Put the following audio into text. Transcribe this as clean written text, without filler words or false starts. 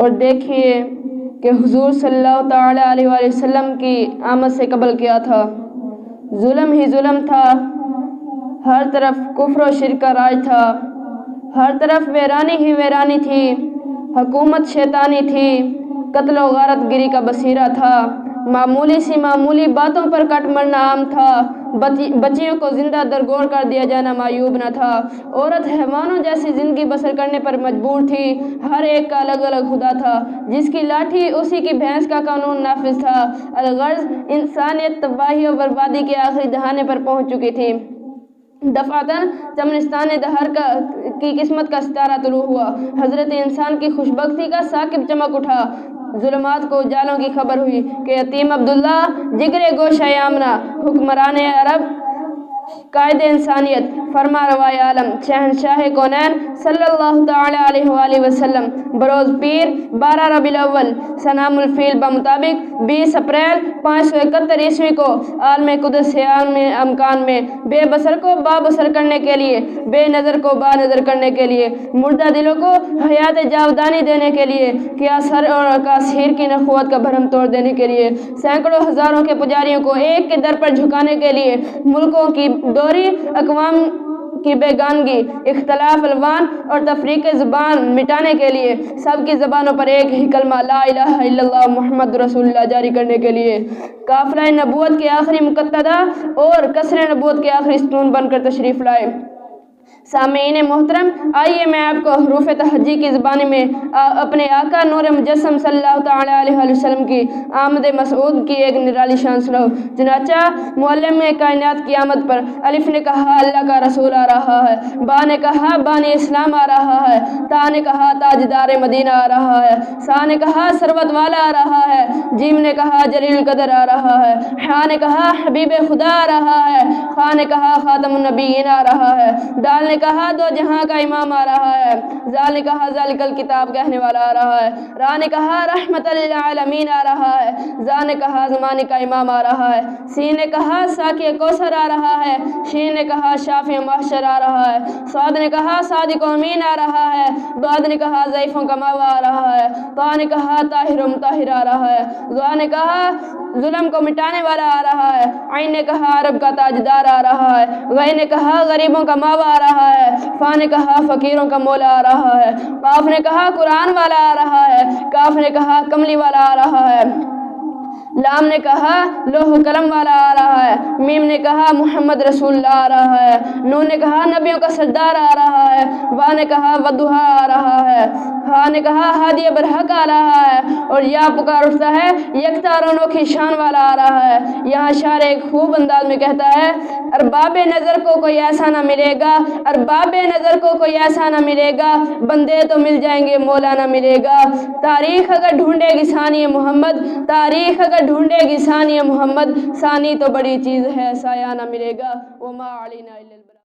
اور دیکھیے کہ حضور صلی اللہ تعالیٰ علیہ وآلہ وسلم کی آمد سے قبل کیا تھا، ظلم ہی ظلم تھا، ہر طرف کفر و شرک کا راج تھا، ہر طرف ویرانی ہی ویرانی تھی، حکومت شیطانی تھی، قتل و غارت گری کا بصیرہ تھا، معمولی باتوں پر کٹ مرنا عام تھا، بچیوں کو زندہ درگور کر دیا جانا معیوب نہ تھا، عورت حیوانوں جیسی زندگی بسر کرنے پر مجبور تھی، ہر ایک کا الگ الگ خدا تھا، جس کی لاٹھی اسی کی بھینس کا قانون نافذ تھا، الغرض انسانیت تباہی و بربادی کے آخری دہانے پر پہنچ چکی تھی۔ دفعتاً چمنستان دہر کی قسمت کا ستارہ طلوع ہوا، حضرت انسان کی خوش بختی کا ثاقب چمک اٹھا، ظلمات کو اجالوں کی خبر ہوئی کہ یتیم عبداللہ جگر گوشہ آمنہ، حکمران عرب، قائد انسانیت، فرما روائے عالم، شہنشاہ کونین صلی اللہ تعالیٰ علیہ وآلہ وسلم بروز پیر 12 ربیع الاول سنام الفیل بمطابق 20 اپریل 571 عیسوی کو عالم قدس سے عالم امکان میں بے بصر کو با بصر کرنے کے لیے، بے نظر کو با نظر کرنے کے لیے، مردہ دلوں کو حیات جاودانی دینے کے لیے، کیاسر اور کاسیر کی نخوت کا بھرم توڑ دینے کے لیے، سینکڑوں ہزاروں کے پجاریوں کو ایک کے در پر جھکانے کے لیے، ملکوں کی دوری، اقوام کی بیگانگی، اختلاف الوان اور تفریق زبان مٹانے کے لیے، سب کی زبانوں پر ایک ہی کلمہ لا الہ الا اللہ محمد رسول اللہ جاری کرنے کے لیے، قافلہ نبوت کے آخری مقتدہ اور قصر نبوت کے آخری ستون بن کر تشریف لائے۔ سامعین محترم، آئیے میں آپ کو حروف تہجی کی زبانی میں اپنے آقا نور مجسم صلی اللہ تعالیٰ علیہ وسلم کی آمد مسعود کی ایک نرالی شان سناؤں۔ چنانچہ معلم کائنات کی آمد پر الف نے کہا اللہ کا رسول آ رہا ہے، با نے کہا بانی اسلام آ رہا ہے، تا نے کہا تاجدار مدینہ آ رہا ہے، سا نے کہا ثروت والا آ رہا ہے، جیم نے کہا جلیل القدر آ رہا ہے، حا نے کہا حبیب خدا آ رہا ہے، خا نے کہا خاتم النبیین آ رہا ہے، دال نے کہا دو جہاں کا امام آ رہا ہے، زال نے کہا ذالک الکتاب کہنے والا آ رہا ہے، را نے کہا رحمت للعالمین آ رہا ہے، زا نے کہا زمانے کا امام آ رہا ہے، سین نے کہا ساقی کوثر آ رہا ہے، شین نے کہا شافع محشر آ رہا ہے، صاد نے کہا صادق و امین آ رہا ہے، ضاد نے کہا ضعیفوں کا ماوا آ رہا ہے، طا نے کہا طاہر و مطہر آ رہا ہے، ظا نے کہا ظلم کو مٹانے والا آ رہا ہے، عین نے کہا عرب کا تاجدار آ رہا ہے، غی نے کہا غریبوں کا ماوا آ رہا ہے، فا نے کہا فقیروں کا مولا آ رہا ہے، قاف نے کہا قرآن والا آ رہا ہے، کاف نے کہا کملی والا آ رہا ہے، لام نے کہا لوح و قلم والا آ رہا ہے، میم نے کہا محمد رسول اللہ آ رہا ہے، نون نے کہا نبیوں کا سردار آ رہا ہے، وا نے کہا ودھا آ رہا ہے، ہا نے کہا ہادی برحق آ رہا ہے، اور یا پکار اٹھتا ہے یکتا اور انوکھی شان والا آ رہا ہے۔ یہاں شاعر ایک خوب انداز میں کہتا ہے، ارباب نظر کو کوئی ایسا نہ ملے گا، ارباب نظر کو کوئی ایسا نہ ملے گا، بندے تو مل جائیں گے مولا نہ ملے گا، تاریخ اگر ڈھونڈے گی ثانی محمد، تاریخ اگر ڈھونڈے گی ثانی محمد، ثانی تو بڑی چیز ہے سایہ نہ ملے گا، وما علینا الا البلاغ۔